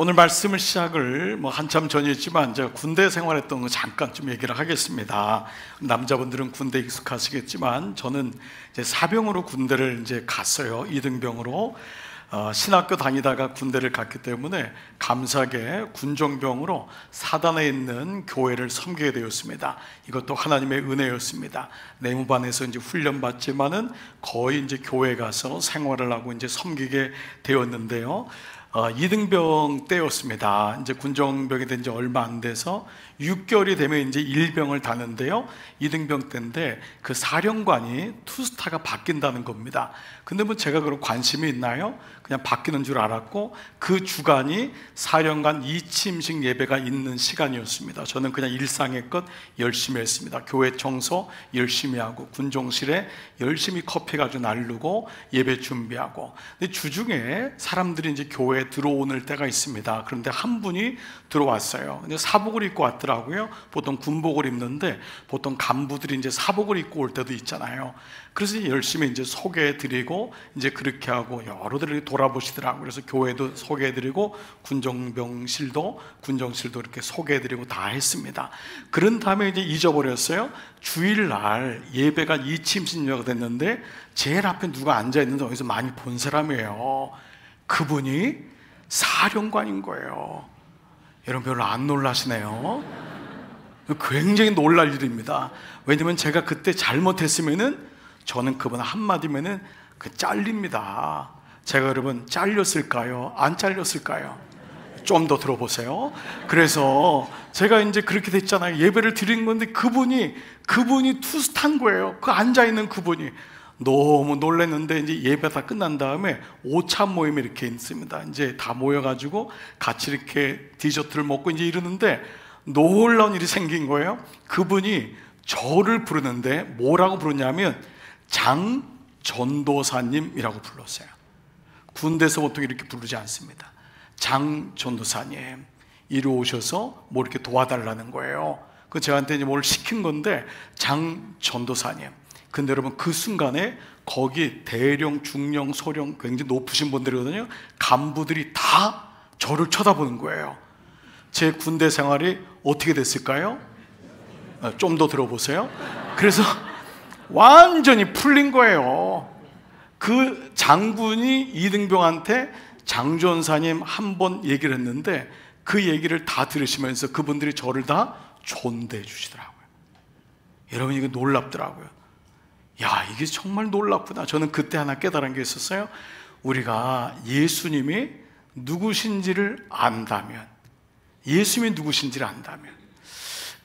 오늘 말씀을 시작을 한참 전이었지만 제가 군대 생활했던 거 잠깐 좀 얘기를 하겠습니다. 남자분들은 군대 익숙하시겠지만 저는 이제 사병으로 군대를 이제 갔어요. 이등병으로. 신학교 다니다가 군대를 갔기 때문에 감사하게 군종병으로 사단에 있는 교회를 섬기게 되었습니다. 이것도 하나님의 은혜였습니다. 내무반에서 이제 훈련받지만은 거의 이제 교회 가서 생활을 하고 이제 섬기게 되었는데요. 이등병 때였습니다. 이제 군종병이 된 지 얼마 안 돼서 6개월이 되면 이제 일병을 다는데요. 이등병 때인데 그 사령관이 투스타가 바뀐다는 겁니다. 근데 뭐 제가 그런 관심이 있나요? 그냥 바뀌는 줄 알았고 그 주간이 사령관 이침식 예배가 있는 시간이었습니다. 저는 그냥 일상의 것 열심히 했습니다. 교회 청소 열심히 하고 군종실에 열심히 커피 가지고 나르고 예배 준비하고. 근데 주중에 사람들이 이제 교회에 들어오는 때가 있습니다. 그런데 한 분이 들어왔어요. 근데 사복을 입고 왔더라고요. 보통 군복을 입는데 보통 간부들이 이제 사복을 입고 올 때도 있잖아요. 그래서 열심히 이제 소개해드리고 이제 그렇게 하고 여러들이 돌아보시더라고요. 그래서 교회도 소개해드리고 군종병실도 군정실도 이렇게 소개해드리고 다 했습니다. 그런 다음에 이제 잊어버렸어요. 주일날 예배가 이침신여가 됐는데 제일 앞에 누가 앉아있는데 어디서 많이 본 사람이에요. 그분이 사령관인 거예요. 여러분 별로 안 놀라시네요. 굉장히 놀랄 일입니다. 왜냐면 제가 그때 잘못했으면은 저는 그분 한마디면은 잘립니다. 제가 여러분 잘렸을까요? 안 잘렸을까요? 좀 더 들어보세요. 그래서 제가 이제 그렇게 됐잖아요. 예배를 드린 건데 그분이 투스탄 거예요. 그 앉아있는 그분이. 너무 놀랐는데 이제 예배 다 끝난 다음에 오차 모임이 이렇게 있습니다. 이제 다 모여가지고 같이 이렇게 디저트를 먹고 이제 이러는데 놀라운 일이 생긴 거예요. 그분이 저를 부르는데 뭐라고 부르냐면 장전도사님이라고 불렀어요. 군대에서 보통 이렇게 부르지 않습니다. 장전도사님 이리 오셔서 뭐 이렇게 도와달라는 거예요. 그 저한테 이제 뭘 시킨 건데 장전도사님. 근데 여러분 그 순간에 거기 대령, 중령, 소령 굉장히 높으신 분들이거든요. 간부들이 다 저를 쳐다보는 거예요. 제 군대 생활이 어떻게 됐을까요? 좀 더 들어보세요. 그래서 완전히 풀린 거예요. 그 장군이 이등병한테 장전사님 한 번 얘기를 했는데 그 얘기를 다 들으시면서 그분들이 저를 다 존대해 주시더라고요. 여러분 이거 놀랍더라고요. 야, 이게 정말 놀랍구나. 저는 그때 하나 깨달은 게 있었어요. 우리가 예수님이 누구신지를 안다면, 예수님이 누구신지를 안다면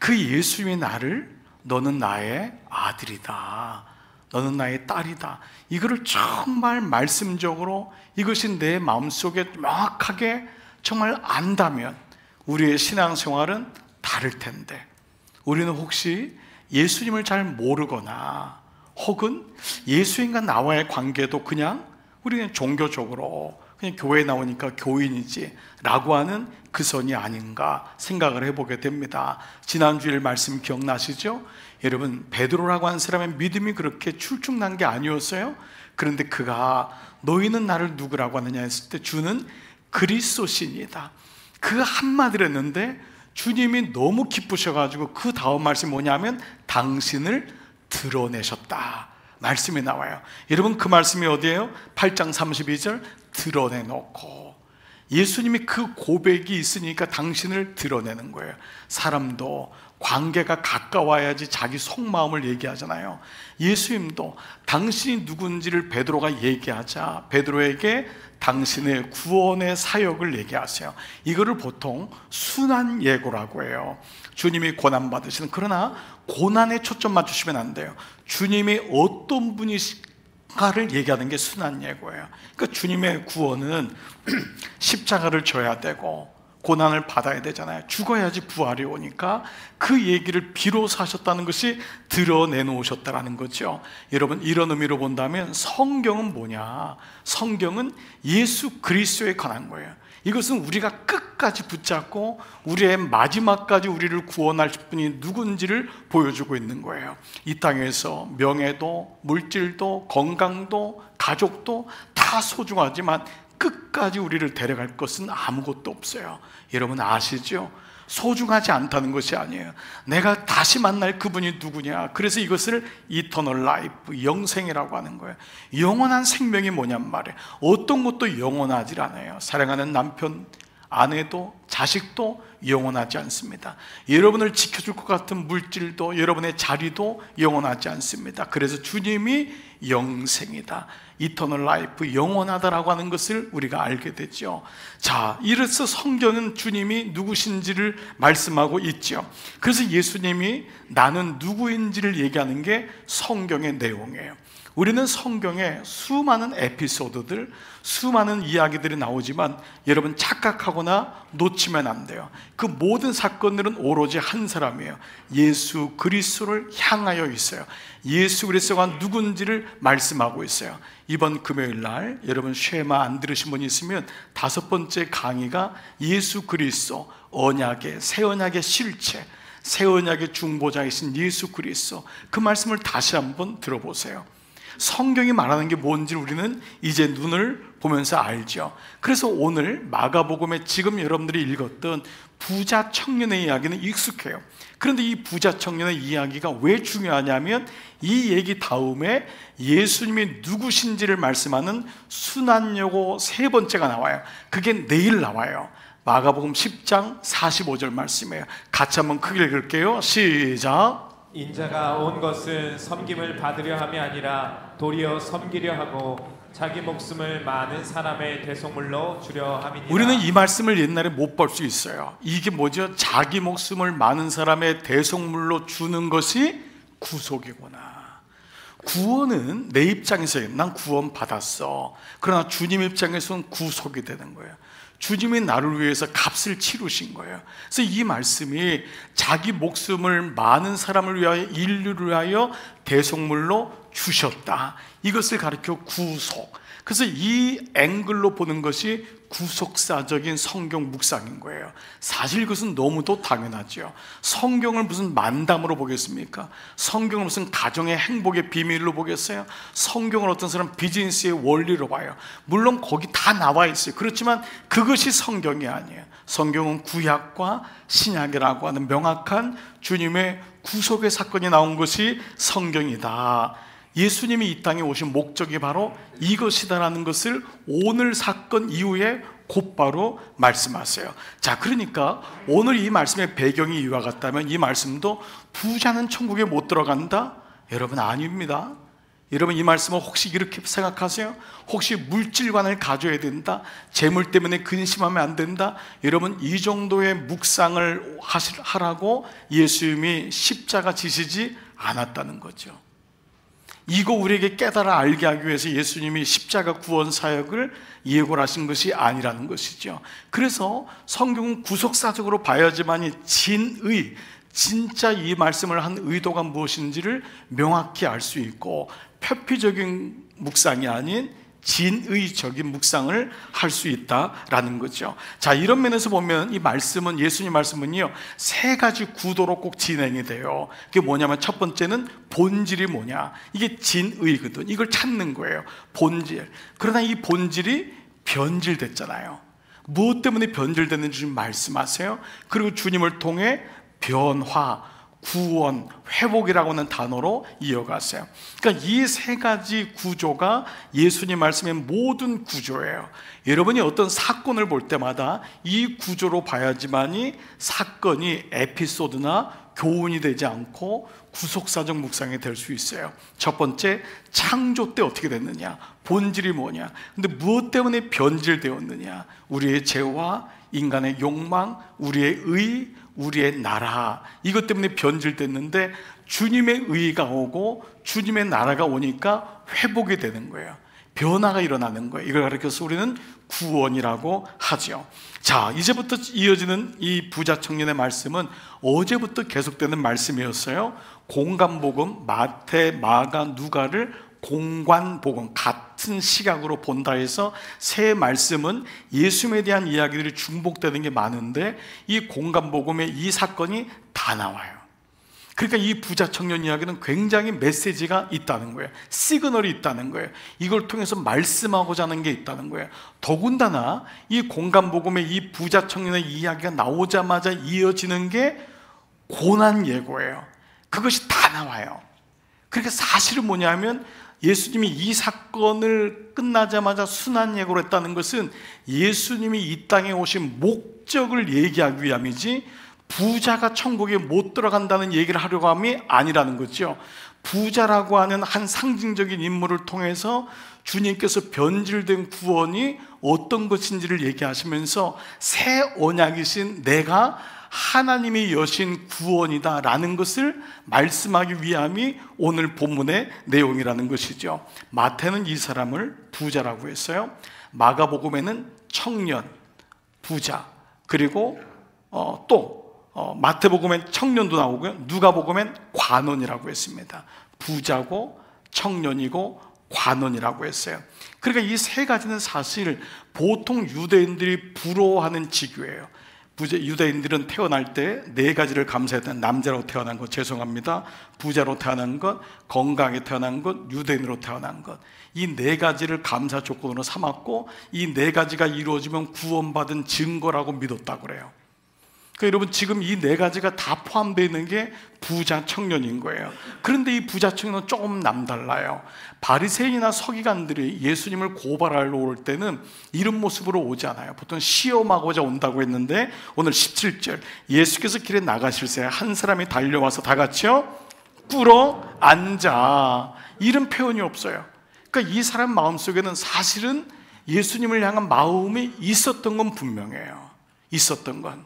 그 예수님이 나를 너는 나의 아들이다, 너는 나의 딸이다, 이거를 정말 말씀적으로 이것이 내 마음속에 명확하게 정말 안다면 우리의 신앙생활은 다를 텐데, 우리는 혹시 예수님을 잘 모르거나 혹은 예수님과 나와의 관계도 그냥 우리 그냥 종교적으로 그냥 교회에 나오니까 교인이지 라고 하는 그 선이 아닌가 생각을 해보게 됩니다. 지난주일 말씀 기억나시죠? 여러분 베드로라고 하는 사람의 믿음이 그렇게 출중난 게 아니었어요. 그런데 그가 너희는 나를 누구라고 하느냐 했을 때 주는 그리스도시니이다, 그 한마디를 했는데 주님이 너무 기쁘셔가지고 그 다음 말씀이 뭐냐면 당신을 드러내셨다 말씀이 나와요. 여러분 그 말씀이 어디예요? 8장 32절 드러내놓고, 예수님이 그 고백이 있으니까 당신을 드러내는 거예요. 사람도 관계가 가까워야지 자기 속마음을 얘기하잖아요. 예수님도 당신이 누군지를 베드로가 얘기하자 베드로에게 당신의 구원의 사역을 얘기하세요. 이거를 보통 순환 예고라고 해요. 주님이 고난받으시는, 그러나 고난에 초점 맞추시면 안 돼요. 주님이 어떤 분이신가를 얘기하는 게 순환 예고예요. 그러니까 주님의 구원은 십자가를 져야 되고 고난을 받아야 되잖아요. 죽어야지 부활이 오니까 그 얘기를 비로소 하셨다는 것이 드러내놓으셨다는 거죠. 여러분 이런 의미로 본다면 성경은 뭐냐? 성경은 예수 그리스도에 관한 거예요. 이것은 우리가 끝까지 붙잡고 우리의 마지막까지 우리를 구원할 분이 누군지를 보여주고 있는 거예요. 이 땅에서 명예도 물질도 건강도 가족도 다 소중하지만 끝까지 우리를 데려갈 것은 아무것도 없어요. 여러분 아시죠? 소중하지 않다는 것이 아니에요. 내가 다시 만날 그분이 누구냐? 그래서 이것을 이터널 라이프, 영생이라고 하는 거예요. 영원한 생명이 뭐냔 말이에요. 어떤 것도 영원하지 않아요. 사랑하는 남편, 아내도 자식도 영원하지 않습니다. 여러분을 지켜줄 것 같은 물질도, 여러분의 자리도 영원하지 않습니다. 그래서 주님이 영생이다, 이터널 라이프, 영원하다라고 하는 것을 우리가 알게 되죠. 자, 이래서 성경은 주님이 누구신지를 말씀하고 있죠. 그래서 예수님이 나는 누구인지를 얘기하는 게 성경의 내용이에요. 우리는 성경에 수많은 에피소드들, 수많은 이야기들이 나오지만 여러분 착각하거나 놓치면 안 돼요. 그 모든 사건들은 오로지 한 사람이에요. 예수 그리스도를 향하여 있어요. 예수 그리스도가 누군지를 말씀하고 있어요. 이번 금요일 날 여러분 쉐마 안 들으신 분이 있으면 5번째 강의가 예수 그리스도, 언약의, 새 언약의 실체, 새 언약의 중보자이신 예수 그리스도, 그 말씀을 다시 한번 들어보세요. 성경이 말하는 게 뭔지 우리는 이제 눈을 보면서 알죠. 그래서 오늘 마가복음에 지금 여러분들이 읽었던 부자 청년의 이야기는 익숙해요. 그런데 이 부자 청년의 이야기가 왜 중요하냐면 이 얘기 다음에 예수님이 누구신지를 말씀하는 순환여고 3번째가 나와요. 그게 내일 나와요. 마가복음 10장 45절 말씀이에요. 같이 한번 크게 읽을게요. 시작. 인자가 온 것은 섬김을 받으려 함이 아니라 도리어 섬기려 하고 자기 목숨을 많은 사람의 대속물로 주려 함이니라. 우리는 이 말씀을 옛날에 못 볼 수 있어요. 이게 뭐죠? 자기 목숨을 많은 사람의 대속물로 주는 것이 구속이구나. 구원은 내 입장에서 난 구원 받았어. 그러나 주님 입장에서는 구속이 되는 거예요. 주님이 나를 위해서 값을 치르신 거예요. 그래서 이 말씀이 자기 목숨을 많은 사람을 위하여, 인류를 위하여 대속물로 주셨다, 이것을 가리켜 구속. 그래서 이 앵글로 보는 것이 구속사적인 성경 묵상인 거예요. 사실 이것은 너무도 당연하죠. 성경을 무슨 만담으로 보겠습니까? 성경을 무슨 가정의 행복의 비밀로 보겠어요? 성경을 어떤 사람 비즈니스의 원리로 봐요. 물론 거기 다 나와 있어요. 그렇지만 그것이 성경이 아니에요. 성경은 구약과 신약이라고 하는 명확한 주님의 구속의 사건이 나온 것이 성경이다. 예수님이 이 땅에 오신 목적이 바로 이것이다라는 것을 오늘 사건 이후에 곧바로 말씀하세요. 자, 그러니까 오늘 이 말씀의 배경이 이와 같다면 이 말씀도 부자는 천국에 못 들어간다? 여러분 아닙니다. 여러분 이 말씀을 혹시 이렇게 생각하세요? 혹시 물질관을 가져야 된다? 재물 때문에 근심하면 안 된다? 여러분 이 정도의 묵상을 하라고 예수님이 십자가 지시지 않았다는 거죠. 이거 우리에게 깨달아 알게 하기 위해서 예수님이 십자가 구원 사역을 예고하신 것이 아니라는 것이죠. 그래서 성경은 구속사적으로 봐야지만이 진의, 진짜 이 말씀을 한 의도가 무엇인지를 명확히 알 수 있고, 표피적인 묵상이 아닌 진의적인 묵상을 할 수 있다라는 거죠. 자, 이런 면에서 보면 이 말씀은, 예수님 말씀은요 3가지 구도로 꼭 진행이 돼요. 그게 뭐냐면 첫 번째는 본질이 뭐냐, 이게 진의거든. 이걸 찾는 거예요, 본질. 그러나 이 본질이 변질됐잖아요. 무엇 때문에 변질됐는지 좀 말씀하세요. 그리고 주님을 통해 변화, 구원, 회복이라고 하는 단어로 이어가세요. 그러니까 이 3가지 구조가 예수님 말씀의 모든 구조예요. 여러분이 어떤 사건을 볼 때마다 이 구조로 봐야지만이 사건이 에피소드나 교훈이 되지 않고 구속사적 묵상이 될 수 있어요. 첫 번째, 창조 때 어떻게 됐느냐, 본질이 뭐냐. 근데 무엇 때문에 변질되었느냐, 우리의 죄와 인간의 욕망, 우리의 의, 우리의 나라, 이것 때문에 변질됐는데 주님의 의가 오고 주님의 나라가 오니까 회복이 되는 거예요. 변화가 일어나는 거예요. 이걸 가리켜서 우리는 구원이라고 하죠. 자, 이제부터 이어지는 이 부자 청년의 말씀은 어제부터 계속되는 말씀이었어요. 공간복음, 마태, 마가, 누가를 공관복음, 같은 시각으로 본다 해서 새 말씀은 예수님에 대한 이야기들이 중복되는 게 많은데 이 공관복음에 이 사건이 다 나와요. 그러니까 이 부자 청년 이야기는 굉장히 메시지가 있다는 거예요. 시그널이 있다는 거예요. 이걸 통해서 말씀하고자 하는 게 있다는 거예요. 더군다나 이 공간복음에 이 부자 청년의 이야기가 나오자마자 이어지는 게 고난 예고예요. 그것이 다 나와요. 그러니까 사실은 뭐냐면 예수님이 이 사건을 끝나자마자 순환 예고를 했다는 것은 예수님이 이 땅에 오신 목적을 얘기하기 위함이지 부자가 천국에 못 들어간다는 얘기를 하려고 함이 아니라는 거죠. 부자라고 하는 한 상징적인 인물을 통해서 주님께서 변질된 구원이 어떤 것인지를 얘기하시면서 새 언약이신 내가 하나님이 여신 구원이다 라는 것을 말씀하기 위함이 오늘 본문의 내용이라는 것이죠. 마태는 이 사람을 부자라고 했어요. 마가복음에는 청년, 부자, 그리고 마태복음엔 청년도 나오고요. 누가복음엔 관원이라고 했습니다. 부자고 청년이고 관원이라고 했어요. 그러니까 이 세 가지는 사실 보통 유대인들이 부러워하는 직위예요. 유대인들은 태어날 때 네 가지를 감사했던 남자로 태어난 것 죄송합니다. 부자로 태어난 것, 건강하게 태어난 것, 유대인으로 태어난 것. 이 네 가지를 감사 조건으로 삼았고 이 네 가지가 이루어지면 구원받은 증거라고 믿었다고 그래요. 그러니까 여러분 지금 이 네 가지가 다 포함되어 있는 게 부자 청년인 거예요. 그런데 이 부자 청년은 조금 남달라요. 바리새인이나 서기관들이 예수님을 고발하러 올 때는 이런 모습으로 오지 않아요. 보통 시험하고자 온다고 했는데 오늘 17절 예수께서 길에 나가실새 한 사람이 달려와서 다 같이요 꿇어 앉아, 이런 표현이 없어요. 그러니까 이 사람 마음속에는 사실은 예수님을 향한 마음이 있었던 건 분명해요. 있었던 건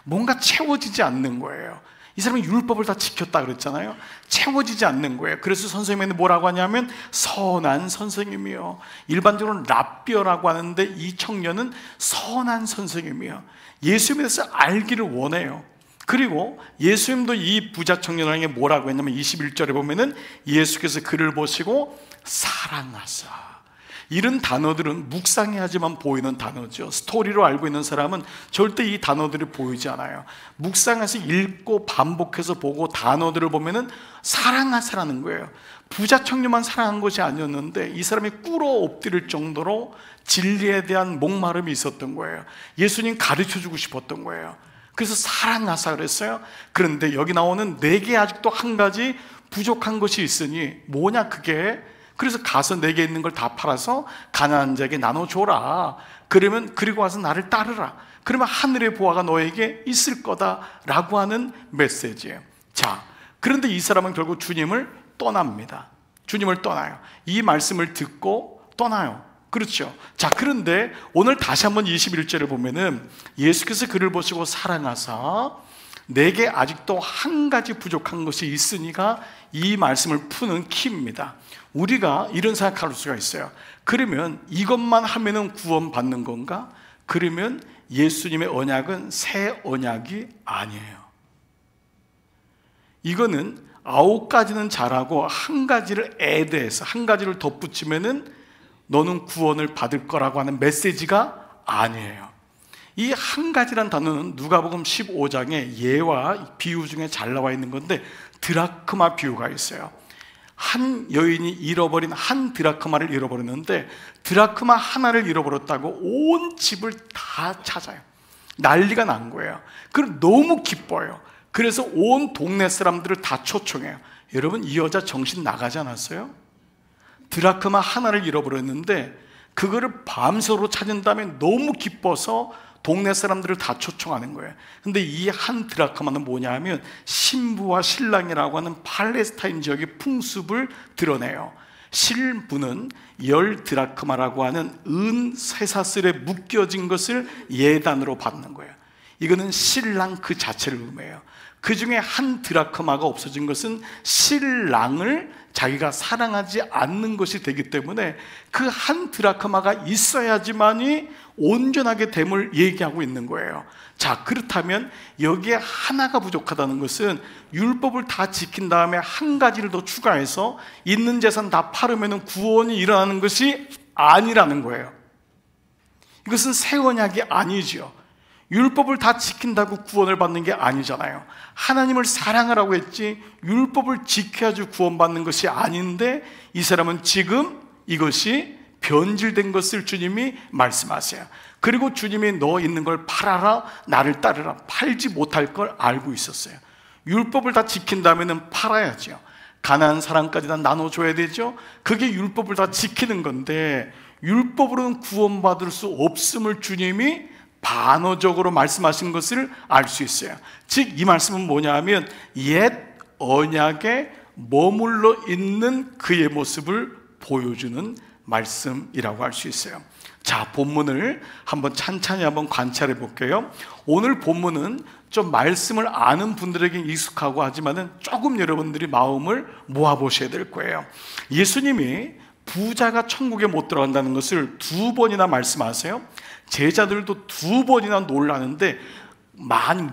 뭔가 채워지지 않는 거예요. 이 사람이 율법을 다 지켰다 그랬잖아요. 채워지지 않는 거예요. 그래서 선생님은 뭐라고 하냐면 선한 선생님이요. 일반적으로는 랍비어라고 하는데 이 청년은 선한 선생님이요. 예수님에 대해서 알기를 원해요. 그리고 예수님도 이 부자 청년에게 뭐라고 했냐면 21절에 보면은 예수께서 그를 보시고 사랑하사. 이런 단어들은 묵상해야지만 보이는 단어죠. 스토리로 알고 있는 사람은 절대 이 단어들이 보이지 않아요. 묵상해서 읽고 반복해서 보고 단어들을 보면은 사랑하사라는 거예요. 부자 청년만 사랑한 것이 아니었는데 이 사람이 꿇어 엎드릴 정도로 진리에 대한 목마름이 있었던 거예요. 예수님 가르쳐주고 싶었던 거예요. 그래서 사랑하사 그랬어요. 그런데 여기 나오는 내게 아직도 한 가지 부족한 것이 있으니 뭐냐 그게, 그래서 가서 내게 있는 걸 다 팔아서 가난한 자에게 나눠줘라. 그리고 와서 나를 따르라. 그러면 하늘의 보화가 너에게 있을 거다라고 하는 메시지예요. 자, 그런데 이 사람은 결국 주님을 떠납니다. 주님을 떠나요. 이 말씀을 듣고 떠나요. 그렇죠. 자, 그런데 오늘 다시 한번 21절을 보면은 예수께서 그를 보시고 사랑하사 내게 아직도 한 가지 부족한 것이 있으니가 이 말씀을 푸는 키입니다. 우리가 이런 생각할 수가 있어요. 그러면 이것만 하면은 구원받는 건가? 그러면 예수님의 언약은 새 언약이 아니에요. 이거는 9가지는 잘하고 한 가지를 애대해서 한 가지를 덧붙이면은 너는 구원을 받을 거라고 하는 메시지가 아니에요. 이 한 가지란 단어는 누가복음 15장에 예와 비유 중에 잘 나와 있는 건데 드라크마 비유가 있어요. 한 여인이 잃어버린 한 드라크마를 잃어버렸는데 드라크마 하나를 잃어버렸다고 온 집을 다 찾아요. 난리가 난 거예요. 그럼 너무 기뻐요. 그래서 온 동네 사람들을 다 초청해요. 여러분 이 여자 정신 나가지 않았어요? 드라크마 하나를 잃어버렸는데 그거를 밤새로 찾은 다음에 너무 기뻐서 동네 사람들을 다 초청하는 거예요. 근데 이 한 드라크마는 뭐냐 하면 신부와 신랑이라고 하는 팔레스타인 지역의 풍습을 드러내요. 신부는 10 드라크마라고 하는 은 쇠사슬에 묶여진 것을 예단으로 받는 거예요. 이거는 신랑 그 자체를 의미해요. 그 중에 한 드라크마가 없어진 것은 신랑을 자기가 사랑하지 않는 것이 되기 때문에 그 한 드라크마가 있어야지만이 온전하게 됨을 얘기하고 있는 거예요. 자, 그렇다면 여기에 하나가 부족하다는 것은 율법을 다 지킨 다음에 한 가지를 더 추가해서 있는 재산 다 팔으면 구원이 일어나는 것이 아니라는 거예요. 이것은 새 언약이 아니죠. 율법을 다 지킨다고 구원을 받는 게 아니잖아요. 하나님을 사랑하라고 했지 율법을 지켜야지 구원받는 것이 아닌데 이 사람은 지금 이것이 변질된 것을 주님이 말씀하세요. 그리고 주님이 너 있는 걸 팔아라, 나를 따르라. 팔지 못할 걸 알고 있었어요. 율법을 다 지킨다면 팔아야죠. 가난한 사람까지 다 나눠줘야 되죠. 그게 율법을 다 지키는 건데 율법으로는 구원받을 수 없음을 주님이 반어적으로 말씀하신 것을 알 수 있어요. 즉 이 말씀은 뭐냐 하면 옛 언약에 머물러 있는 그의 모습을 보여주는 말씀이라고 할 수 있어요. 자, 본문을 한번 찬찬히 한번 관찰해 볼게요. 오늘 본문은 좀 말씀을 아는 분들에게 익숙하고 하지만은 조금 여러분들이 마음을 모아 보셔야 될 거예요. 예수님이 부자가 천국에 못 들어간다는 것을 2번이나 말씀하세요. 제자들도 2번이나 놀라는데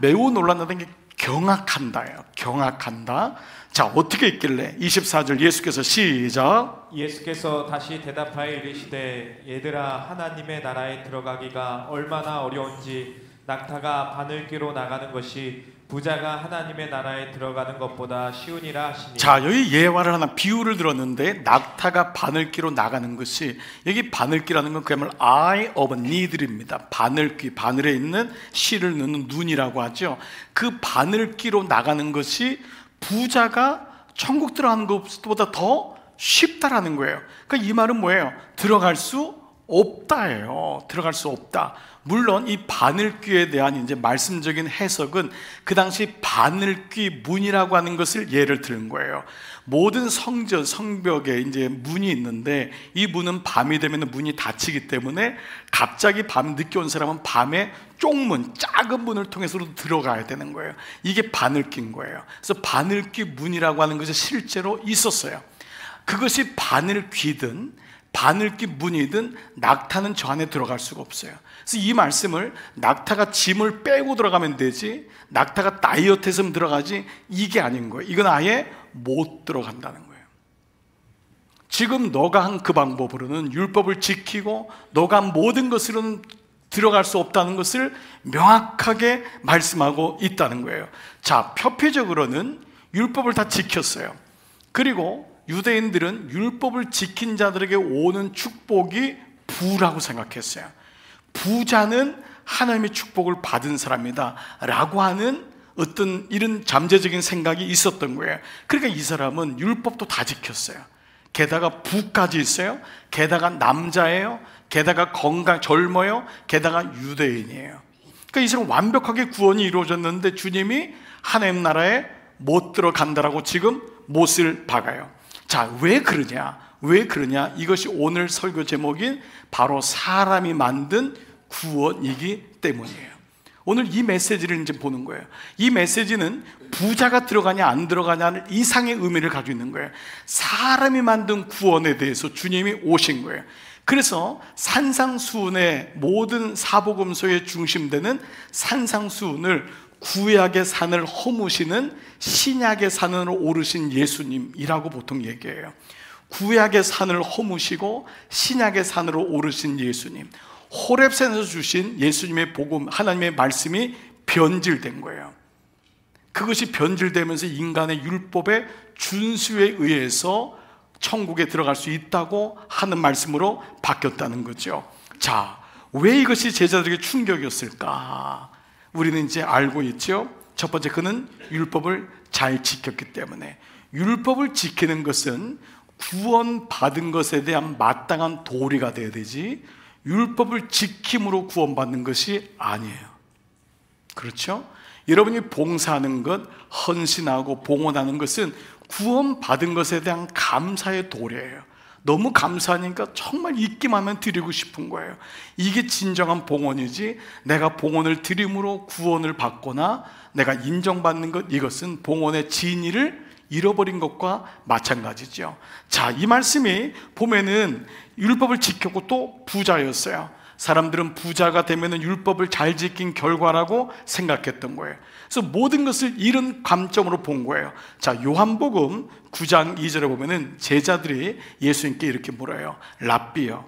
매우 놀랐다는 게 경악한다예요. 경악한다. 자, 어떻게 있길래 24절 예수께서 시작. 예수께서 다시 대답하여 이르시되 얘들아 하나님의 나라에 들어가기가 얼마나 어려운지 낙타가 바늘귀로 나가는 것이 부자가 하나님의 나라에 들어가는 것보다 쉬우니라 하시니. 자, 여기 예화를 하나 비유를 들었는데 낙타가 바늘귀로 나가는 것이, 여기 바늘귀라는 건 그야말로 eye of needle입니다. 바늘귀, 바늘에 있는 실을 넣는 눈이라고 하죠. 그 바늘귀로 나가는 것이 부자가 천국 들어가는 것보다 더 쉽다라는 거예요. 그러니까 이 말은 뭐예요? 들어갈 수 없다예요. 들어갈 수 없다. 물론 이 바늘귀에 대한 이제 말씀적인 해석은 그 당시 바늘귀 문이라고 하는 것을 예를 들은 거예요. 모든 성전, 성벽에 이제 문이 있는데 이 문은 밤이 되면 문이 닫히기 때문에 갑자기 밤 늦게 온 사람은 밤에 쪽문, 작은 문을 통해서도 들어가야 되는 거예요. 이게 바늘귀인 거예요. 그래서 바늘귀 문이라고 하는 것이 실제로 있었어요. 그것이 바늘귀든 바늘귀 문이든 낙타는 저 안에 들어갈 수가 없어요. 그래서 이 말씀을 낙타가 짐을 빼고 들어가면 되지 낙타가 다이어트해서 들어가지 이게 아닌 거예요. 이건 아예 못 들어간다는 거예요. 지금 너가 한 그 방법으로는 율법을 지키고 너가 한 모든 것으로는 들어갈 수 없다는 것을 명확하게 말씀하고 있다는 거예요. 자, 표피적으로는 율법을 다 지켰어요. 그리고 유대인들은 율법을 지킨 자들에게 오는 축복이 부라고 생각했어요. 부자는 하나님의 축복을 받은 사람이다 라고 하는 어떤 이런 잠재적인 생각이 있었던 거예요. 그러니까 이 사람은 율법도 다 지켰어요. 게다가 부까지 있어요. 게다가 남자예요. 게다가 젊어요. 게다가 유대인이에요. 그러니까 이 사람은 완벽하게 구원이 이루어졌는데 주님이 하나님 나라에 못 들어간다라고 지금 못을 박아요. 자, 왜 그러냐? 왜 그러냐? 이것이 오늘 설교 제목인 바로 사람이 만든 구원이기 때문이에요. 오늘 이 메시지를 이제 보는 거예요. 이 메시지는 부자가 들어가냐 안 들어가냐는 이상의 의미를 가지고 있는 거예요. 사람이 만든 구원에 대해서 주님이 오신 거예요. 그래서 산상수훈의 모든 사복음서의 중심되는 산상수훈을 구약의 산을 허무시는 신약의 산으로 오르신 예수님이라고 보통 얘기해요. 구약의 산을 허무시고 신약의 산으로 오르신 예수님, 호렙산에서 주신 예수님의 복음, 하나님의 말씀이 변질된 거예요. 그것이 변질되면서 인간의 율법의 준수에 의해서 천국에 들어갈 수 있다고 하는 말씀으로 바뀌었다는 거죠. 자, 왜 이것이 제자들에게 충격이었을까? 우리는 이제 알고 있죠. 첫 번째, 그는 율법을 잘 지켰기 때문에. 율법을 지키는 것은 구원받은 것에 대한 마땅한 도리가 되어야 되지 율법을 지킴으로 구원받는 것이 아니에요. 그렇죠? 여러분이 봉사하는 것, 헌신하고 봉헌하는 것은 구원받은 것에 대한 감사의 도리예요. 너무 감사하니까 정말 있기만 하면 드리고 싶은 거예요. 이게 진정한 봉헌이지 내가 봉헌을 드림으로 구원을 받거나 내가 인정받는 것, 이것은 봉헌의 진의를 잃어버린 것과 마찬가지죠. 자, 이 말씀이 보면은 율법을 지켰고 또 부자였어요. 사람들은 부자가 되면은 율법을 잘 지킨 결과라고 생각했던 거예요. 그래서 모든 것을 이런 관점으로 본 거예요. 자, 요한복음 9장 2절에 보면은 제자들이 예수님께 이렇게 물어요. 랍비요,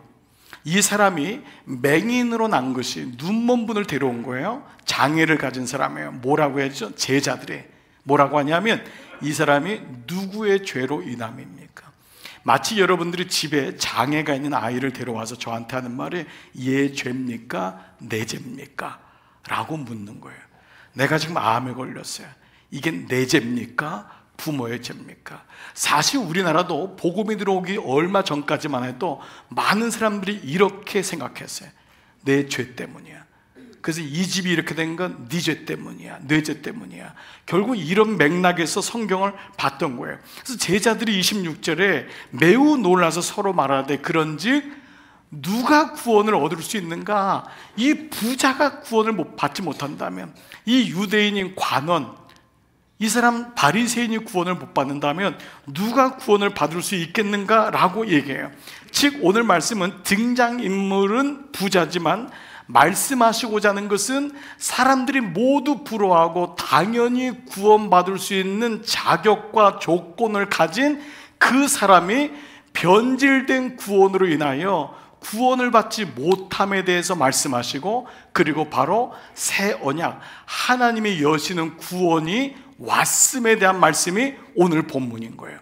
이 사람이 맹인으로 난 것이 눈먼 분을 데려온 거예요. 장애를 가진 사람이에요. 뭐라고 했죠? 제자들이 뭐라고 하냐면 이 사람이 누구의 죄로 인함입니까? 마치 여러분들이 집에 장애가 있는 아이를 데려와서 저한테 하는 말이 얘 죄입니까? 내 죄입니까? 라고 묻는 거예요. 내가 지금 암에 걸렸어요. 이게 내 죄입니까? 부모의 죄입니까? 사실 우리나라도 복음이 들어오기 얼마 전까지만 해도 많은 사람들이 이렇게 생각했어요. 내 죄 때문이야. 그래서 이 집이 이렇게 된 건 네 죄 때문이야. 내 죄 때문이야. 결국 이런 맥락에서 성경을 봤던 거예요. 그래서 제자들이 26절에 매우 놀라서 서로 말하되 그런즉 누가 구원을 얻을 수 있는가? 이 부자가 구원을 받지 못한다면, 이 유대인인 관원, 이 사람 바리새인이 구원을 못 받는다면 누가 구원을 받을 수 있겠는가라고 얘기해요. 즉 오늘 말씀은 등장인물은 부자지만 말씀하시고자 하는 것은 사람들이 모두 부러워하고 당연히 구원받을 수 있는 자격과 조건을 가진 그 사람이 변질된 구원으로 인하여 구원을 받지 못함에 대해서 말씀하시고, 그리고 바로 새 언약, 하나님이 여시는 구원이 왔음에 대한 말씀이 오늘 본문인 거예요.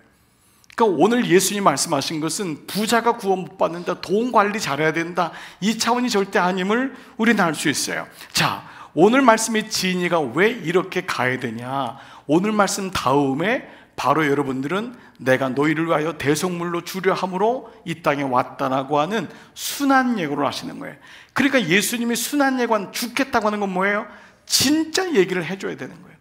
그러니까 오늘 예수님 말씀하신 것은 부자가 구원 못 받는다, 돈 관리 잘해야 된다, 이 차원이 절대 아님을 우리는 알 수 있어요. 자, 오늘 말씀의 진의가 왜 이렇게 가야 되냐? 오늘 말씀 다음에 바로 여러분들은 내가 너희를 위하여 대속물로 주려 함으로 이 땅에 왔다라고 하는 순환 예고를 하시는 거예요. 그러니까 예수님이 순환 예고한 죽겠다고 하는 건 뭐예요? 진짜 얘기를 해줘야 되는 거예요.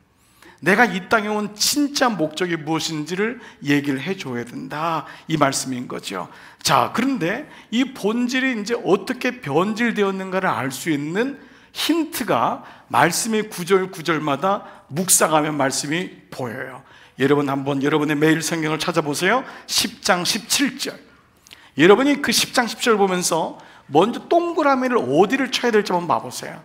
내가 이 땅에 온 진짜 목적이 무엇인지를 얘기를 해줘야 된다, 이 말씀인 거죠. 자, 그런데 이 본질이 이제 어떻게 변질되었는가를 알 수 있는 힌트가 말씀의 구절마다 묵상하면 말씀이 보여요. 여러분 한번 여러분의 매일 성경을 찾아보세요. 10장 17절. 여러분이 그 10장 10절 보면서 먼저 동그라미를 어디를 쳐야 될지 한번 봐보세요.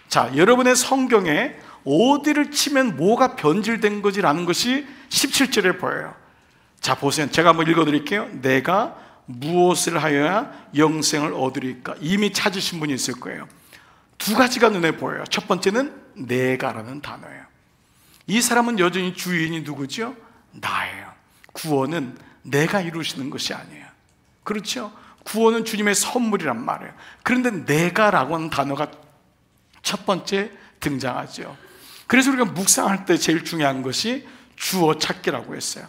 자, 여러분의 성경에 어디를 치면 뭐가 변질된 거지라는 것이 17절에 보여요. 자, 보세요. 제가 한번 읽어드릴게요. 내가 무엇을 하여야 영생을 얻으리까? 이미 찾으신 분이 있을 거예요. 두 가지가 눈에 보여요. 첫 번째는 내가라는 단어예요. 이 사람은 여전히 주인이 누구죠? 나예요. 구원은 내가 이루시는 것이 아니에요. 그렇죠? 구원은 주님의 선물이란 말이에요. 그런데 내가라고 하는 단어가 첫 번째 등장하죠. 그래서 우리가 묵상할 때 제일 중요한 것이 주어 찾기라고 했어요.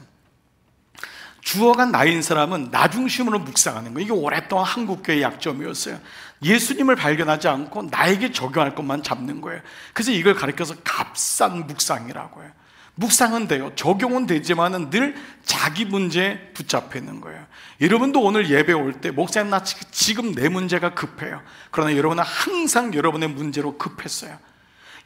주어가 나인 사람은 나 중심으로 묵상하는 거예요. 이게 오랫동안 한국교회의 약점이었어요. 예수님을 발견하지 않고 나에게 적용할 것만 잡는 거예요. 그래서 이걸 가리켜서 값싼 묵상이라고 해요. 묵상은 돼요. 적용은 되지만은 늘 자기 문제에 붙잡혀 있는 거예요. 여러분도 오늘 예배 올 때 목사님 나 지금 내 문제가 급해요. 그러나 여러분은 항상 여러분의 문제로 급했어요.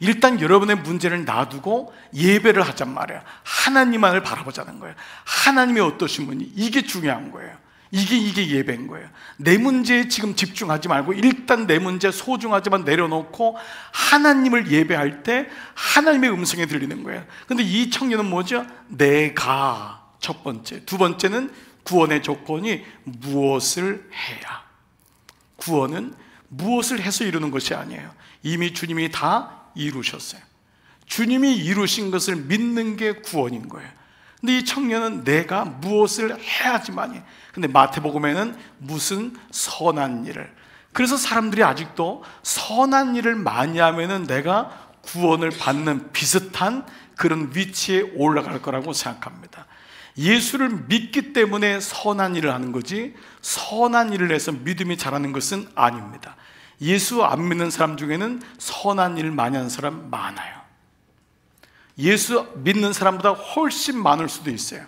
일단 여러분의 문제를 놔두고 예배를 하잔 말이에요. 하나님만을 바라보자는 거예요. 하나님이 어떠신 분이, 이게 중요한 거예요. 이게 예배인 거예요. 내 문제에 지금 집중하지 말고 일단 내 문제 소중하지만 내려놓고 하나님을 예배할 때 하나님의 음성이 들리는 거예요. 근데 이 청년은 뭐죠? 내가 첫 번째. 두 번째는 구원의 조건이 무엇을 해야. 구원은 무엇을 해서 이루는 것이 아니에요. 이미 주님이 다 이루셨어요. 주님이 이루신 것을 믿는 게 구원인 거예요. 근데 이 청년은 내가 무엇을 해야지만이. 근데 마태복음에는 무슨 선한 일을. 그래서 사람들이 아직도 선한 일을 많이 하면은 내가 구원을 받는 비슷한 그런 위치에 올라갈 거라고 생각합니다. 예수를 믿기 때문에 선한 일을 하는 거지 선한 일을 해서 믿음이 자라는 것은 아닙니다. 예수 안 믿는 사람 중에는 선한 일을 많이 하는 사람 많아요. 예수 믿는 사람보다 훨씬 많을 수도 있어요.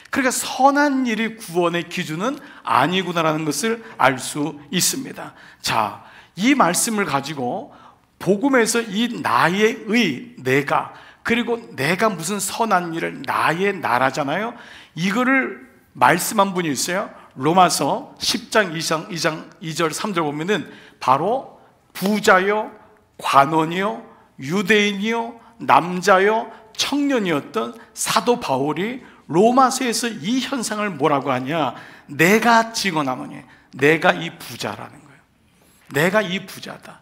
그러니까 선한 일이 구원의 기준은 아니구나라는 것을 알 수 있습니다. 자, 이 말씀을 가지고 복음에서 이 나의 의, 내가, 그리고 내가 무슨 선한 일을, 나의 나라잖아요. 이거를 말씀한 분이 있어요. 로마서 10장 2절 3절 보면은 바로 부자요, 관원이요, 유대인이요, 남자요, 청년이었던 사도 바울이 로마서에서 이 현상을 뭐라고 하냐? 내가 증언하노니, 내가 이 부자라는 거예요. 내가 이 부자다,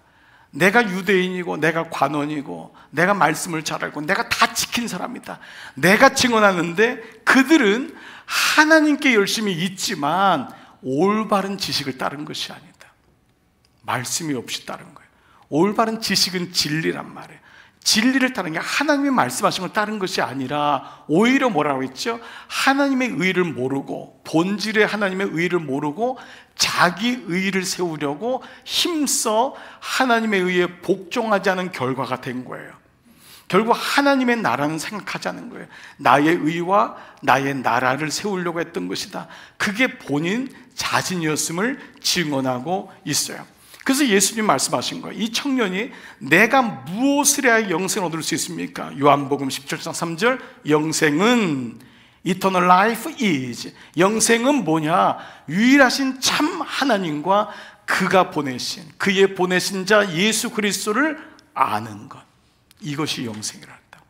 내가 유대인이고 내가 관원이고 내가 말씀을 잘 알고 내가 다 지킨 사람이다, 내가 증언하는데 그들은 하나님께 열심히 있지만 올바른 지식을 따른 것이 아니다. 말씀이 없이 따른 거예요. 올바른 지식은 진리란 말이에요. 진리를 따른 게 하나님이 말씀하신 걸 따른 것이 아니라 오히려 뭐라고 했죠? 하나님의 의를 모르고, 본질의 하나님의 의를 모르고 자기 의를 세우려고 힘써 하나님의 의에 복종하지 않은 결과가 된 거예요. 결국 하나님의 나라는 생각하지 않은 거예요. 나의 의와 나의 나라를 세우려고 했던 것이다. 그게 본인 자신이었음을 증언하고 있어요. 그래서 예수님 말씀하신 거예요. 이 청년이 내가 무엇을 해야 영생을 얻을 수 있습니까? 요한복음 17장 3절, 영생은 Eternal life is, 영생은 뭐냐? 유일하신 참 하나님과 그가 보내신, 그의 보내신 자 예수 그리스도를 아는 것, 이것이 영생이라 했다고.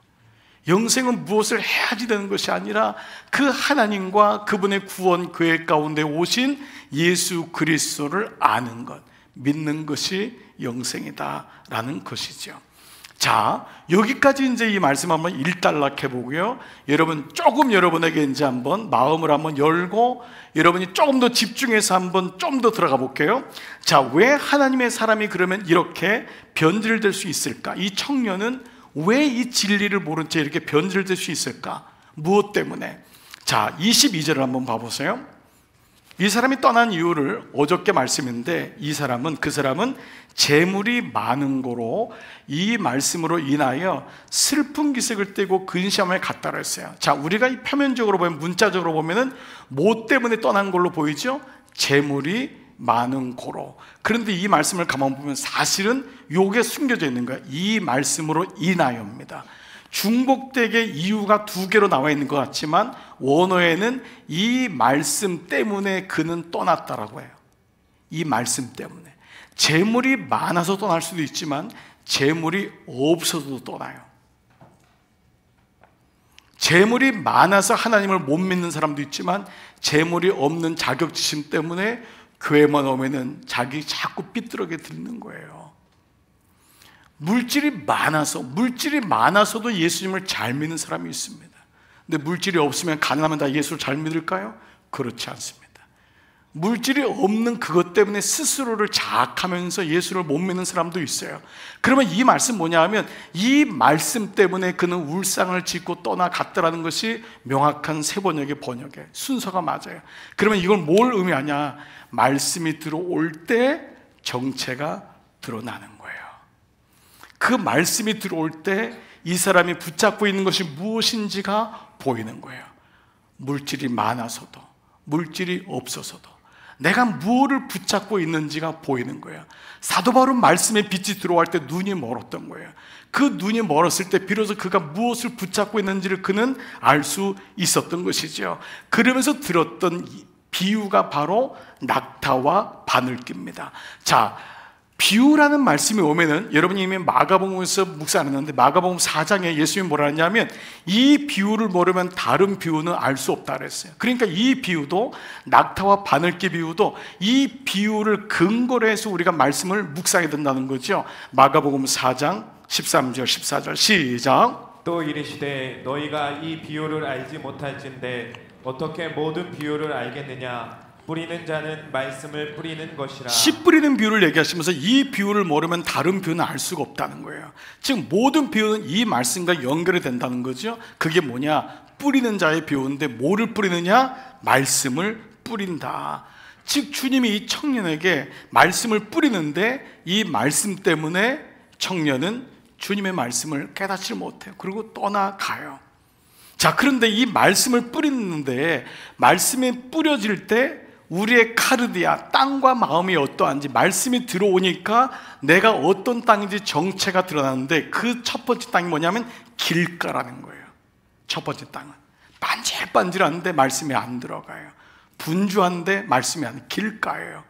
영생은 무엇을 해야지 되는 것이 아니라 그 하나님과 그분의 구원 계획 가운데 오신 예수 그리스도를 아는 것, 믿는 것이 영생이다라는 것이죠. 자, 여기까지 이제 이 말씀 한번 일단락해 보고요. 여러분 조금 여러분에게 이제 한번 마음을 한번 열고 여러분이 조금 더 집중해서 한번 좀 더 들어가 볼게요. 자, 왜 하나님의 사람이 그러면 이렇게 변질될 수 있을까? 이 청년은 왜 이 진리를 모른 채 이렇게 변질될 수 있을까? 무엇 때문에? 자, 22절을 한번 봐보세요. 이 사람이 떠난 이유를 어저께 말씀인데 그 사람은 재물이 많은 거로 이 말씀으로 인하여 슬픈 기색을 띠고 근심함에 갔다고 했어요. 자, 우리가 이 표면적으로 보면, 문자적으로 보면은 뭐 때문에 떠난 걸로 보이죠? 재물이 많은 고로. 그런데 이 말씀을 가만 보면 사실은 요게 숨겨져 있는 거예요. 이 말씀으로 인하여입니다. 중복되게 이유가 두 개로 나와 있는 것 같지만 원어에는 이 말씀 때문에 그는 떠났다라고 해요. 이 말씀 때문에. 재물이 많아서 떠날 수도 있지만 재물이 없어도 떠나요. 재물이 많아서 하나님을 못 믿는 사람도 있지만 재물이 없는 자격지심 때문에 교회만 오면은 자기 자꾸 삐뚤어게 듣는 거예요. 물질이 많아서도 예수님을 잘 믿는 사람이 있습니다. 근데 물질이 없으면 가능하면 다 예수를 잘 믿을까요? 그렇지 않습니다. 물질이 없는 그것 때문에 스스로를 자학하면서 예수를 못 믿는 사람도 있어요. 그러면 이 말씀 뭐냐 하면 이 말씀 때문에 그는 울상을 짓고 떠나갔다라는 것이 명확한 세번역의 번역에 순서가 맞아요. 그러면 이걸 뭘 의미하냐? 말씀이 들어올 때 정체가 드러나는 거예요. 그 말씀이 들어올 때 이 사람이 붙잡고 있는 것이 무엇인지가 보이는 거예요. 물질이 많아서도 물질이 없어서도 내가 무엇을 붙잡고 있는지가 보이는 거예요. 사도 바울은 말씀의 빛이 들어올 때 눈이 멀었던 거예요. 그 눈이 멀었을 때 비로소 그가 무엇을 붙잡고 있는지를 그는 알 수 있었던 것이죠. 그러면서 들었던 비유가 바로 낙타와 바늘기입니다. 자, 비유라는 말씀이 오면은 여러분이 이미 마가복음에서 묵상하는데 마가복음 4장에 예수님이 뭐라 하냐면 이 비유를 모르면 다른 비유는 알 수 없다 그랬어요. 그러니까 이 비유도 낙타와 바늘기 비유도 이 비유를 근거로 해서 우리가 말씀을 묵상해야 된다는 거죠. 마가복음 4장 13절 14절 시작. 또 이르시되 너희가 이 비유를 알지 못할진대 어떻게 모든 비유를 알겠느냐? 뿌리는 자는 말씀을 뿌리는 것이라. 씨 뿌리는 비유를 얘기하시면서 이 비유를 모르면 다른 비유는 알 수가 없다는 거예요. 즉 모든 비유는 이 말씀과 연결이 된다는 거죠. 그게 뭐냐? 뿌리는 자의 비유인데 뭐를 뿌리느냐? 말씀을 뿌린다. 즉 주님이 이 청년에게 말씀을 뿌리는데 이 말씀 때문에 청년은 주님의 말씀을 깨닫지 못해요. 그리고 떠나가요. 자, 그런데 이 말씀을 뿌리는데 말씀이 뿌려질 때 우리의 카르디아, 땅과 마음이 어떠한지 말씀이 들어오니까 내가 어떤 땅인지 정체가 드러나는데 그 첫 번째 땅이 뭐냐면 길가라는 거예요. 첫 번째 땅은 반질반질한데 말씀이 안 들어가요. 분주한데 말씀이 안 길가예요.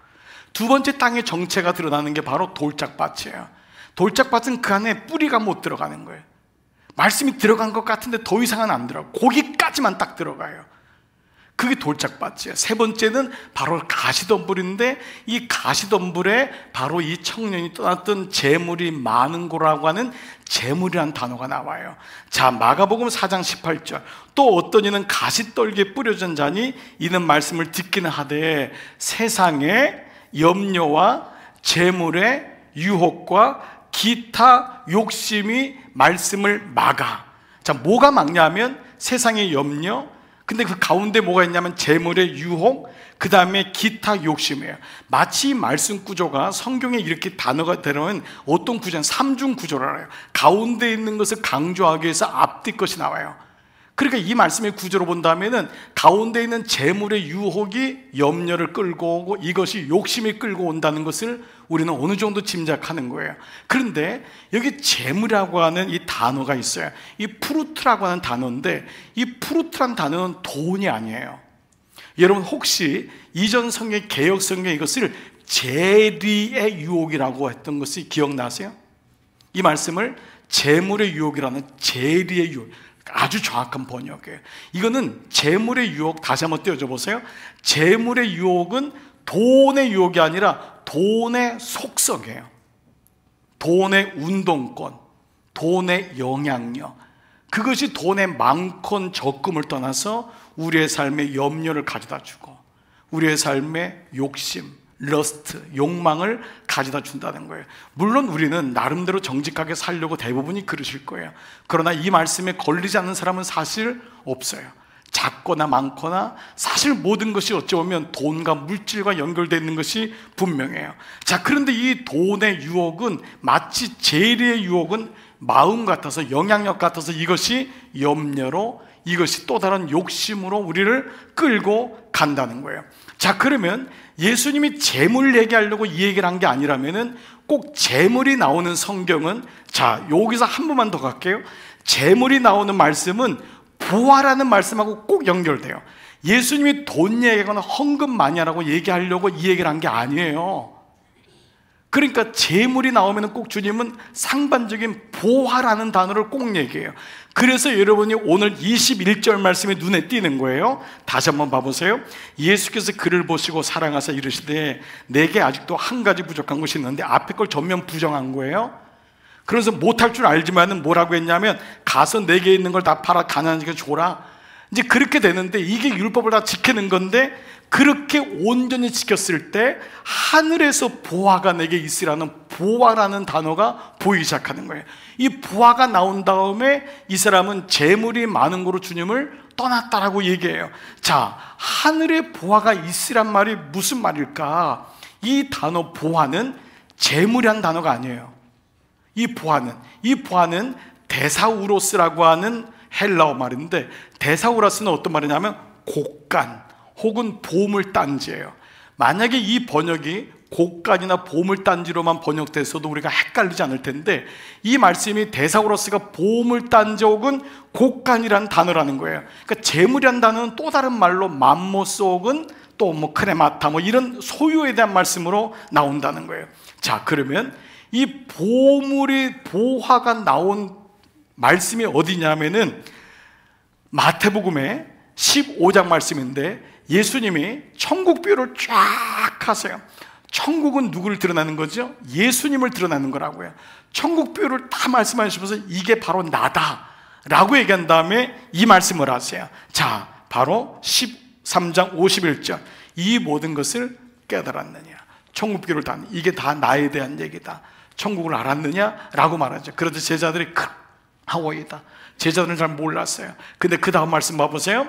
두 번째 땅의 정체가 드러나는 게 바로 돌짝밭이에요. 돌짝밭은 그 안에 뿌리가 못 들어가는 거예요. 말씀이 들어간 것 같은데 더 이상은 안 들어가고 거기까지만 딱 들어가요. 그게 돌짝밭이에요. 세 번째는 바로 가시덤불인데, 이 가시덤불에 바로 이 청년이 떠났던 재물이 많은 거라고 하는 재물이라는 단어가 나와요. 자, 마가복음 4장 18절. 또 어떤 이는 가시떨기에 뿌려진 자니 이는 말씀을 듣기는 하되 세상의 염려와 재물의 유혹과 기타 욕심이 말씀을 막아. 자, 뭐가 막냐면 세상의 염려, 근데 그 가운데 뭐가 있냐면 재물의 유혹, 그 다음에 기타 욕심이에요. 마치 이 말씀 구조가 성경에 이렇게 단어가 들어오면 어떤 구조는 삼중 구조라 해요. 가운데 있는 것을 강조하기 위해서 앞뒤 것이 나와요. 그러니까 이 말씀의 구조로 본다면은 가운데 있는 재물의 유혹이 염려를 끌고 오고 이것이 욕심이 끌고 온다는 것을 우리는 어느 정도 짐작하는 거예요. 그런데 여기 재물이라고 하는 이 단어가 있어요. 이 프루트라고 하는 단어인데, 이 프루트란 단어는 돈이 아니에요. 여러분 혹시 이전 성경 개역 성경에 이것을 재리의 유혹이라고 했던 것이 기억나세요? 이 말씀을 재물의 유혹이라는 재리의 유혹, 아주 정확한 번역이에요. 이거는 재물의 유혹, 다시 한번 떼어줘 보세요. 재물의 유혹은 돈의 유혹이 아니라 돈의 속성이에요. 돈의 운동권, 돈의 영향력, 그것이 돈의 많건 적금을 떠나서 우리의 삶에 염려를 가져다 주고 우리의 삶에 욕심, 러스트, 욕망을 가져다 준다는 거예요. 물론 우리는 나름대로 정직하게 살려고 대부분이 그러실 거예요. 그러나 이 말씀에 걸리지 않는 사람은 사실 없어요. 작거나 많거나 사실 모든 것이 어찌 보면 돈과 물질과 연결되어 있는 것이 분명해요. 자, 그런데 이 돈의 유혹은 마치 재리의 유혹은 마음 같아서, 영향력 같아서 이것이 염려로, 이것이 또 다른 욕심으로 우리를 끌고 간다는 거예요. 자, 그러면 예수님이 재물 얘기하려고 이 얘기를 한 게 아니라면은 꼭 재물이 나오는 성경은, 자, 여기서 한 번만 더 갈게요. 재물이 나오는 말씀은 부활하는 말씀하고 꼭 연결돼요. 예수님이 돈 얘기하거나 헌금 많이 하라고 얘기하려고 이 얘기를 한 게 아니에요. 그러니까 재물이 나오면 꼭 주님은 상반적인 부활하는 단어를 꼭 얘기해요. 그래서 여러분이 오늘 21절 말씀이 눈에 띄는 거예요. 다시 한번 봐보세요. 예수께서 그를 보시고 사랑하사 이르시되 내게 아직도 한 가지 부족한 것이 있는데, 앞에 걸 전면 부정한 거예요. 그래서 못할 줄 알지만은 뭐라고 했냐면, 가서 내게 있는 걸 다 팔아 가난하게 줘라. 이제 그렇게 되는데, 이게 율법을 다 지키는 건데, 그렇게 온전히 지켰을 때 하늘에서 보화가 내게 있으라는 보화라는 단어가 보이기 시작하는 거예요. 이 보화가 나온 다음에 이 사람은 재물이 많은 거로 주님을 떠났다라고 얘기해요. 자, 하늘에 보화가 있으란 말이 무슨 말일까? 이 단어 보화는 재물이란 단어가 아니에요. 이 보화는 데사우로스라고 하는 헬라어 말인데, 데사우로스는 어떤 말이냐면 곡간 혹은 보물단지예요. 만약에 이 번역이 곡간이나 보물단지로만 번역돼서도 우리가 헷갈리지 않을 텐데, 이 말씀이 데사우로스가 보물단지 혹은 곡간이라는 단어라는 거예요. 그러니까 재물이라는 단어는 또 다른 말로 맘모스 혹은 또 뭐 크레마타 뭐 이런 소유에 대한 말씀으로 나온다는 거예요. 자, 그러면 이 보물이 보화가 나온 말씀이 어디냐면은 마태복음의 15장 말씀인데, 예수님이 천국 비유를 쫙 하세요. 천국은 누구를 드러나는 거죠? 예수님을 드러나는 거라고요. 천국 비유를 다 말씀하시면서 이게 바로 나다 라고 얘기한 다음에 이 말씀을 하세요. 자, 바로 13장 51절. 이 모든 것을 깨달았느냐, 천국 비유를 다, 이게 다 나에 대한 얘기다, 천국을 알았느냐 라고 말하죠. 그래도 제자들이 하워이다, 제자들은 잘 몰랐어요. 근데 그 다음 말씀 봐보세요.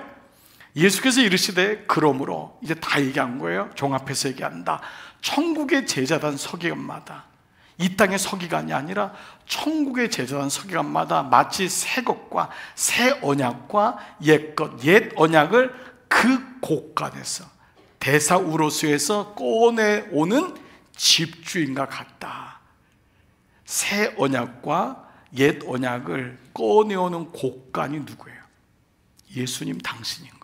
예수께서 이르시되 그러므로, 이제 다 얘기한 거예요. 종합해서 얘기한다. 천국의 제자단 서기관마다, 이 땅의 서기관이 아니라 천국의 제자단 서기관마다 마치 새 것과 새 언약과 옛 것, 옛 언약을 그 곳간에서 데사우로스에서 꺼내오는 집주인과 같다. 새 언약과 옛 언약을 꺼내오는 곳간이 누구예요? 예수님 당신인 거예요.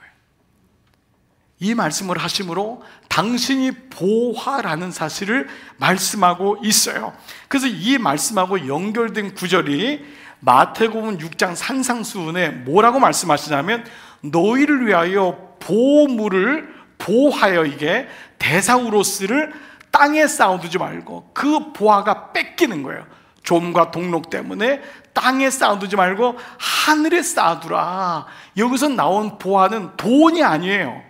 이 말씀을 하심으로 당신이 보화라는 사실을 말씀하고 있어요. 그래서 이 말씀하고 연결된 구절이 마태복음 6장 산상수훈에 뭐라고 말씀하시냐면, 너희를 위하여 보물을 보호하여 이게 데사우로스를 땅에 쌓아두지 말고 그 보화가 뺏기는 거예요. 좀과 동록 때문에 땅에 쌓아두지 말고 하늘에 쌓아두라. 여기서 나온 보화는 돈이 아니에요.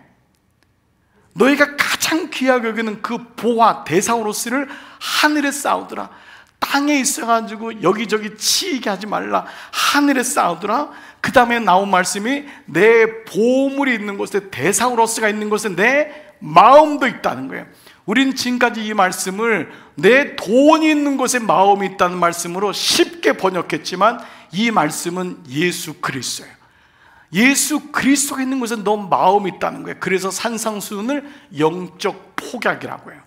너희가 가장 귀하게 여기는 그 보화 데사우로스를 하늘에 쌓아두라. 땅에 있어가지고 여기저기 치이게 하지 말라. 하늘에 쌓아두라. 그 다음에 나온 말씀이 내 보물이 있는 곳에, 데사우로스가 있는 곳에 내 마음도 있다는 거예요. 우린 지금까지 이 말씀을 내 돈이 있는 곳에 마음이 있다는 말씀으로 쉽게 번역했지만, 이 말씀은 예수 그리스도예요. 예수 그리스도가 있는 곳에 너 마음이 있다는 거예요. 그래서 산상수훈을 영적 폭약이라고 해요.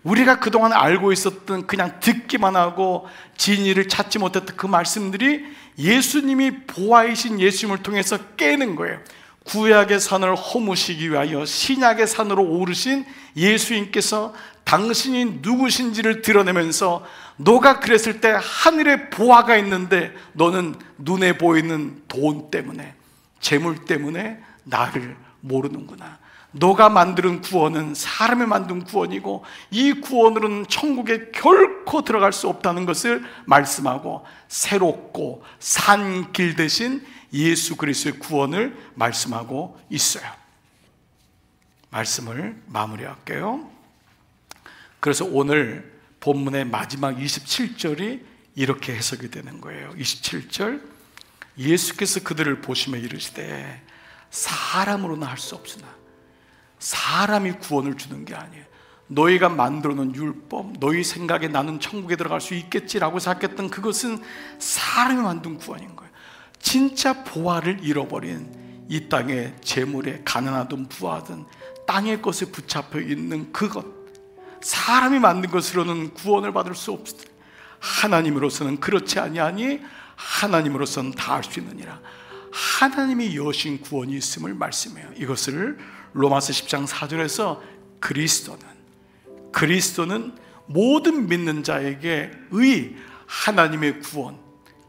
우리가 그동안 알고 있었던, 그냥 듣기만 하고 진리를 찾지 못했던 그 말씀들이 예수님이 보화이신 예수님을 통해서 깨는 거예요. 구약의 산을 허무시기 위하여 신약의 산으로 오르신 예수님께서 당신이 누구신지를 드러내면서, 너가 그랬을 때 하늘에 보화가 있는데 너는 눈에 보이는 돈 때문에, 재물 때문에 나를 모르는구나. 너가 만드는 구원은 사람이 만든 구원이고 이 구원으로는 천국에 결코 들어갈 수 없다는 것을 말씀하고, 새롭고 산 길 대신 예수 그리스도의 구원을 말씀하고 있어요. 말씀을 마무리할게요. 그래서 오늘 본문의 마지막 27절이 이렇게 해석이 되는 거예요. 27절, 예수께서 그들을 보시며 이르시되 사람으로는 할 수 없으나, 사람이 구원을 주는 게 아니에요. 너희가 만들어 놓은 율법, 너희 생각에 나는 천국에 들어갈 수 있겠지라고 생각했던 그것은 사람이 만든 구원인 거예요. 진짜 보화를 잃어버린 이 땅의 재물에 가난하든 부하든 땅의 것에 붙잡혀 있는 그것, 사람이 만든 것으로는 구원을 받을 수 없으니 하나님으로서는 그렇지 아니하니 하나님으로서는 다 할 수 있느니라. 하나님이 여신 구원이 있음을 말씀해요. 이것을 로마서 10장 4절에서 그리스도는 모든 믿는 자에게 의, 하나님의 구원,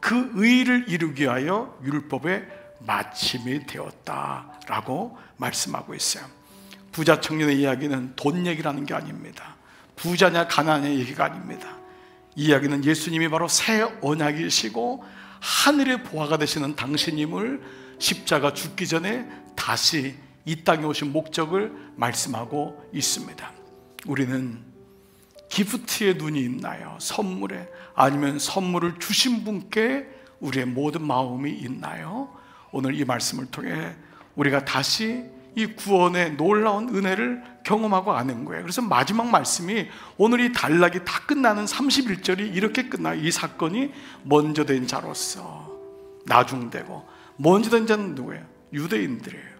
그 의를 이루기 위하여 율법의 마침이 되었다라고 말씀하고 있어요. 부자 청년의 이야기는 돈 얘기라는 게 아닙니다. 부자냐 가난의 얘기가 아닙니다. 이 이야기는 예수님이 바로 새 언약이시고 하늘의 보화가 되시는 당신임을 십자가 죽기 전에 다시 이 땅에 오신 목적을 말씀하고 있습니다. 우리는 기프트에 눈이 있나요? 선물에? 아니면 선물을 주신 분께 우리의 모든 마음이 있나요? 오늘 이 말씀을 통해 우리가 다시 이 구원의 놀라운 은혜를 경험하고 아는 거예요. 그래서 마지막 말씀이, 오늘 이 단락이 다 끝나는 31절이 이렇게 끝나요. 이 사건이 먼저 된 자로서 나중되고, 먼저 된 자는 누구예요? 유대인들이에요.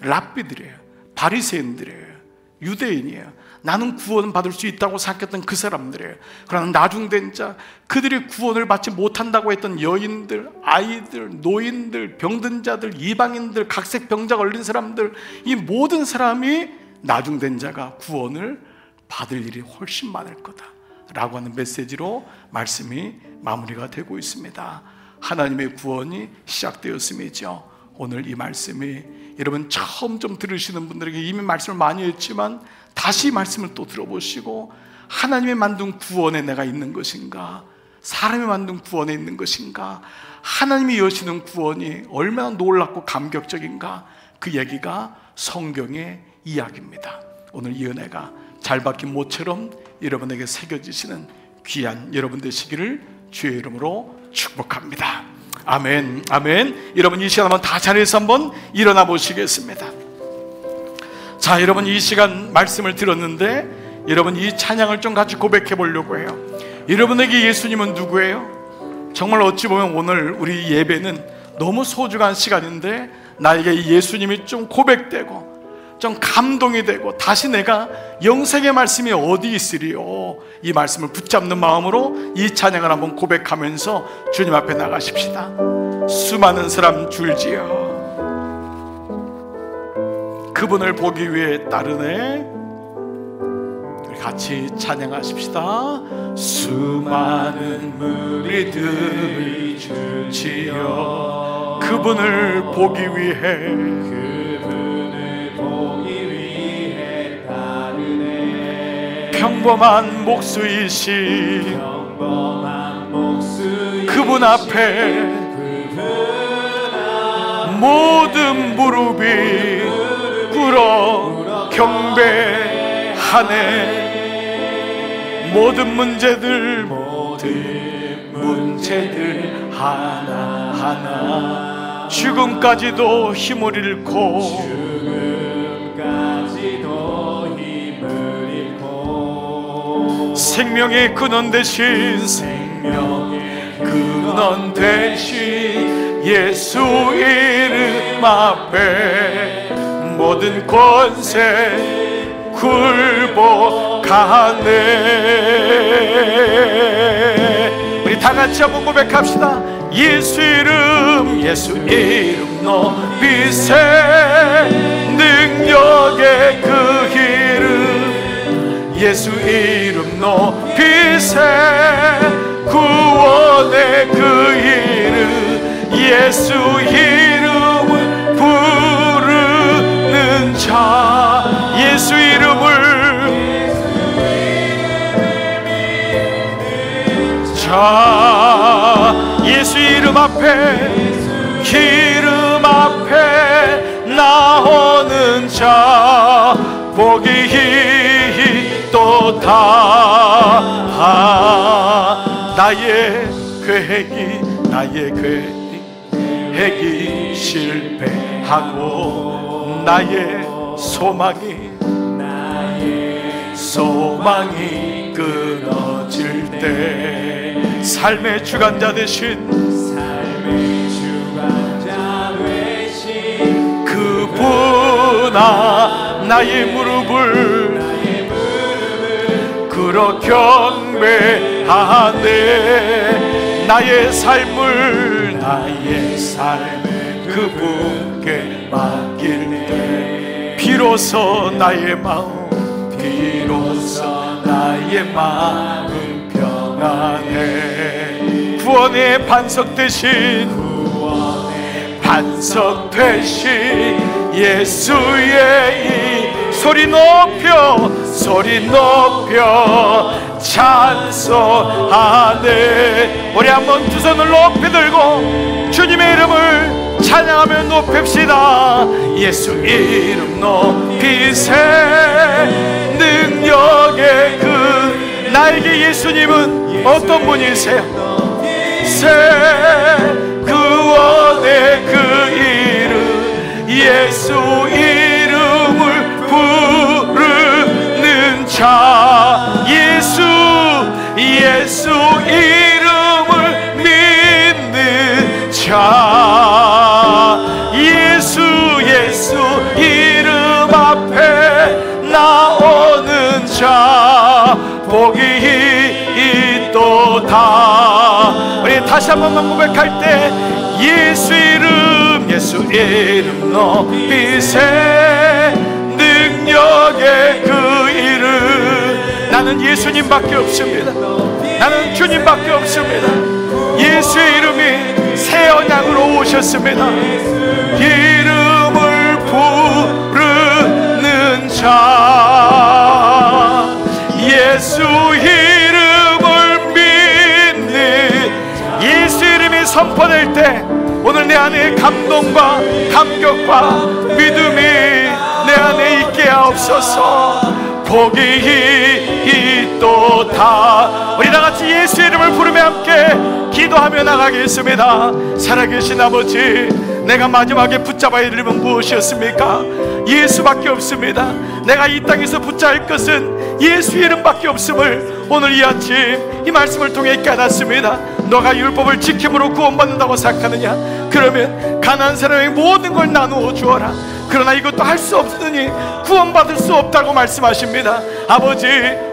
랍비들이에요. 바리새인들이에요. 유대인이에요. 나는 구원 받을 수 있다고 생각했던 그 사람들이에요. 그러나 나중된 자, 그들이 구원을 받지 못한다고 했던 여인들, 아이들, 노인들, 병든 자들, 이방인들, 각색 병자 걸린 사람들, 이 모든 사람이 나중된 자가 구원을 받을 일이 훨씬 많을 거다라고 하는 메시지로 말씀이 마무리가 되고 있습니다. 하나님의 구원이 시작되었음이죠. 오늘 이 말씀이 여러분 처음 좀 들으시는 분들에게 이미 말씀을 많이 했지만 다시 말씀을 또 들어보시고, 하나님의 만든 구원에 내가 있는 것인가, 사람이 만든 구원에 있는 것인가, 하나님이 여시는 구원이 얼마나 놀랍고 감격적인가, 그 얘기가 성경의 이야기입니다. 오늘 이 은혜가 잘 박힌 못처럼 여러분에게 새겨지시는 귀한 여러분 되시기를 주의 이름으로 축복합니다. 아멘, 아멘. 여러분 이 시간 한번 다 자리에서 한번 일어나 보시겠습니다. 자, 여러분 이 시간 말씀을 들었는데 여러분 이 찬양을 좀 같이 고백해 보려고 해요. 여러분에게 예수님은 누구예요? 정말 어찌 보면 오늘 우리 예배는 너무 소중한 시간인데 나에게 이 예수님이 좀 고백되고 좀 감동이 되고, 다시 내가 영생의 말씀이 어디 있으리요, 이 말씀을 붙잡는 마음으로 이 찬양을 한번 고백하면서 주님 앞에 나가십시다. 수많은 사람 줄지어 그분을 보기 위해 따르네. 우리 같이 찬양하십시다. 수많은 무리들이 줄지어 그분을 보기 위해 평범한 목수이신 그분 앞에 모든 무릎이 꿇어 경배하네. 모든 문제들 하나하나 죽음까지도 힘을 잃고 생명의 근원 대신 예수 이름 앞에 모든 권세 굴복하네. 우리 다 같이 한번 고백합시다. 예수 이름 높이세. 능력의 그 이름 예수 이름 높이세. 구원의 그 이름 예수 이름을 부르는 자. 예수 이름을 자. 예수 이름 앞에 나오는 자 복이 있도다. 나의 계획이 실패하고 나의 소망이 끊어질 때 삶의 주관자 되신 그분아 나의 무릎을 꿇어 경배하네. 나의 삶을 그분께 맡길 때 비로소 나의 마음 평안해. 구원의 반석 되신 예수의 이 소리 높여 찬송하네. 우리 한번 두 손을 높이 들고 주님의 이름을 찬양하며 높입시다. 예수 이름 높이세. 능력의 그 나에게 예수님은 어떤 분이세요? 구원의 그 이름 예수 이름을 부르는 자. 예수 이름을 믿는 자. 예수 이름 앞에 나오는 자 복이 있도다. 우리 다시 한 번만 고백할 때 예수 이름 높이세. 능력의 그 이름 나는 예수님밖에 없습니다. 나는 주님밖에 없습니다. 예수의 이름이 새 언약으로 오셨습니다. 이름을 부르는 자. 예수 이름을 믿는 예수 이름이 선포될 때 오늘 내 안에 감동과 감격과 믿음이 내 안에 있게 하옵소서. 복이 있도다. 우리 다같이 예수 이름을 부르며 함께 기도하며 나가겠습니다. 살아계신 아버지, 내가 마지막에 붙잡아야 할 이름은 무엇이었습니까? 예수밖에 없습니다. 내가 이 땅에서 붙잡을 것은 예수 이름밖에 없음을 오늘 이 아침 이 말씀을 통해 깨닫습니다. 너가 율법을 지킴으로 구원받는다고 생각하느냐? 그러면 가난한 사람에게 모든 걸 나누어 주어라. 그러나 이것도 할 수 없으니 구원받을 수 없다고 말씀하십니다. 아버지,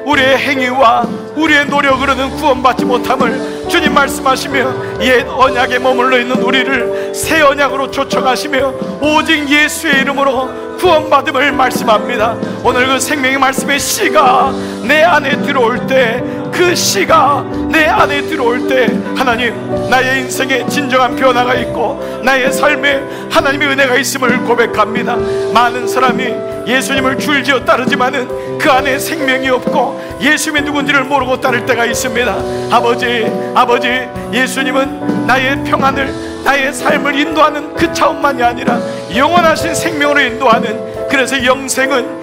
우리의 행위와 우리의 노력으로는 구원받지 못함을 주님 말씀하시며 옛 언약에 머물러 있는 우리를 새 언약으로 쫓아가시며 오직 예수의 이름으로 구원받음을 말씀합니다. 오늘 그 생명의 말씀의 씨가 내 안에 들어올 때 그 씨가 내 안에 들어올 때 하나님, 나의 인생에 진정한 변화가 있고 나의 삶에 하나님의 은혜가 있음을 고백합니다. 많은 사람이 예수님을 줄지어 따르지만은 그 안에 생명이 없고 예수님이 누군지를 모르고 따를 때가 있습니다. 아버지, 예수님은 나의 평안을, 나의 삶을 인도하는 그 차원만이 아니라 영원하신 생명으로 인도하는, 그래서 영생은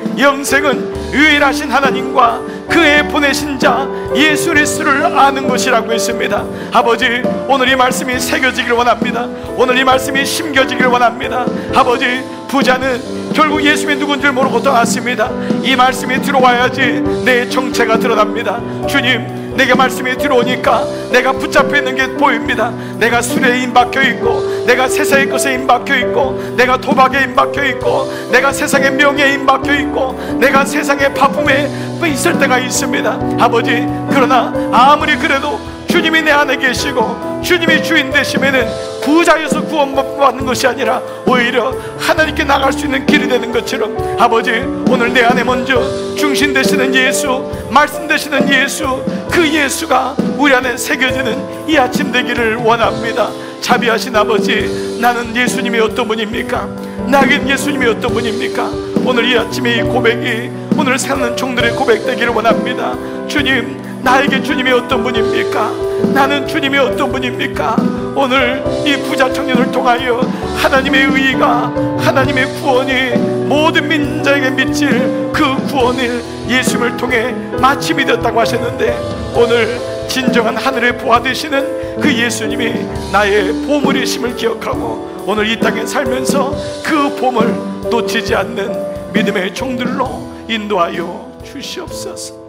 유일하신 하나님과 그의 보내신 자 예수 그리스도를 아는 것이라고 했습니다. 아버지, 오늘 이 말씀이 새겨지기를 원합니다. 오늘 이 말씀이 심겨지기를 원합니다. 아버지, 부자는 결국 예수님이 누군지를 모르고 떠났습니다. 이 말씀이 들어와야지 내 정체가 드러납니다. 주님, 내게 말씀이 들어오니까 내가 붙잡혀 있는 게 보입니다. 내가 술에 임박혀 있고, 내가 세상의 것에 임박혀 있고, 내가 도박에 임박혀 있고, 내가 세상의 명예에 임박혀 있고, 내가 세상의 바쁨에 있을 때가 있습니다. 아버지, 그러나 아무리 그래도 주님이 내 안에 계시고 주님이 주인 되시면은 부자여서 구원받는 것이 아니라 오히려 하나님께 나갈 수 있는 길이 되는 것처럼, 아버지, 오늘 내 안에 먼저 중심 되시는 예수, 말씀 되시는 예수, 그 예수가 우리 안에 새겨지는 이 아침 되기를 원합니다. 자비하신 아버지, 나는 예수님이 어떤 분입니까? 나에겐 예수님이 어떤 분입니까? 오늘 이 아침에 이 고백이 오늘 사는 종들의 고백 되기를 원합니다. 주님, 나에게 주님이 어떤 분입니까? 나는 주님이 어떤 분입니까? 오늘 이 부자 청년을 통하여 하나님의 의의가, 하나님의 구원이 모든 민자에게 미칠 그 구원을 예수님을 통해 마침이 되었다고 하셨는데, 오늘 진정한 하늘의 보화 되시는 그 예수님이 나의 보물이심을 기억하고 오늘 이 땅에 살면서 그 보물 놓치지 않는 믿음의 종들로 인도하여 주시옵소서.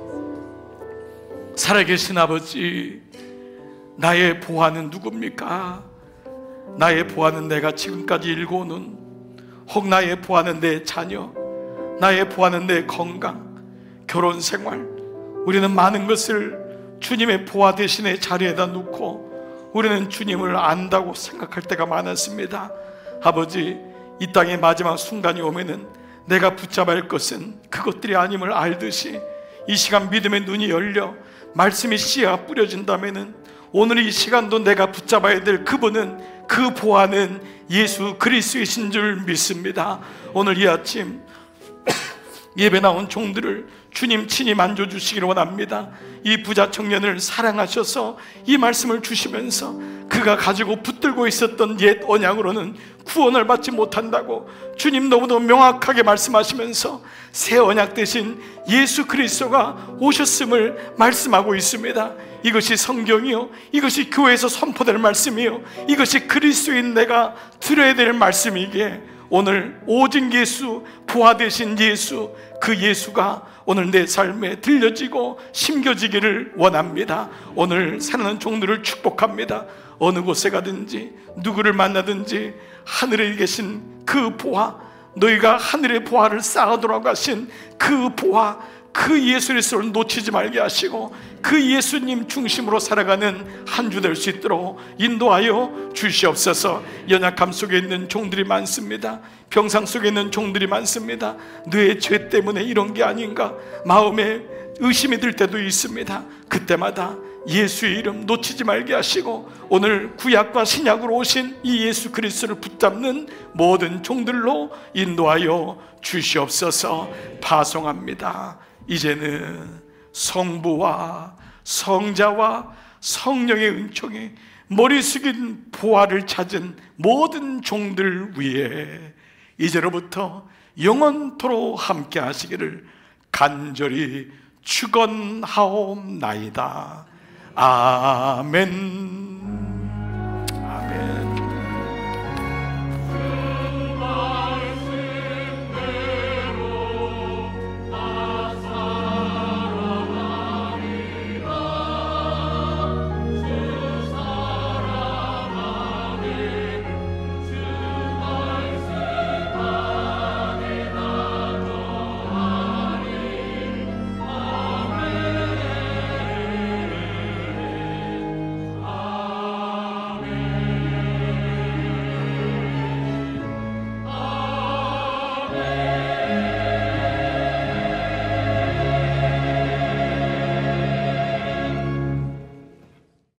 살아계신 아버지, 나의 보화는 누굽니까? 나의 보화는 내가 지금까지 일궈놓은, 혹 나의 보화는 내 자녀, 나의 보화는 내 건강, 결혼생활. 우리는 많은 것을 주님의 보화 대신에 자리에다 놓고 우리는 주님을 안다고 생각할 때가 많았습니다. 아버지, 이 땅의 마지막 순간이 오면은 내가 붙잡아야 할 것은 그것들이 아님을 알듯이 이 시간 믿음의 눈이 열려 말씀의 씨가 뿌려진다면은 오늘 이 시간도 내가 붙잡아야 될 그분은, 그 보화는 예수 그리스도이신 줄 믿습니다. 오늘 이 아침 예배 나온 종들을 주님 친히 만져주시기를 원합니다. 이 부자 청년을 사랑하셔서 이 말씀을 주시면서 그가 가지고 붙들고 있었던 옛 언약으로는 구원을 받지 못한다고 주님 너무도 명확하게 말씀하시면서 새 언약 대신 예수 그리스도가 오셨음을 말씀하고 있습니다. 이것이 성경이요, 이것이 교회에서 선포될 말씀이요, 이것이 그리스도인 내가 들어야 될 말씀이기에 오늘 오직 예수, 부활 되신 예수, 그 예수가 오늘 내 삶에 들려지고 심겨지기를 원합니다. 오늘 사는 종들을 축복합니다. 어느 곳에 가든지 누구를 만나든지 하늘에 계신 그 보화, 너희가 하늘의 보화를 쌓아두라고 하신 그 보화, 그 예수 그리스도를 놓치지 말게 하시고 그 예수님 중심으로 살아가는 한 주 될 수 있도록 인도하여 주시옵소서. 연약함 속에 있는 종들이 많습니다. 병상 속에 있는 종들이 많습니다. 뇌의 죄 때문에 이런 게 아닌가 마음에 의심이 들 때도 있습니다. 그때마다 예수의 이름 놓치지 말게 하시고 오늘 구약과 신약으로 오신 이 예수 그리스도를 붙잡는 모든 종들로 인도하여 주시옵소서. 파송합니다. 이제는 성부와 성자와 성령의 은총이 머리 숙인 보화를 찾은 모든 종들 위에 이제로부터 영원토록 함께 하시기를 간절히 축원하옵나이다. 아멘.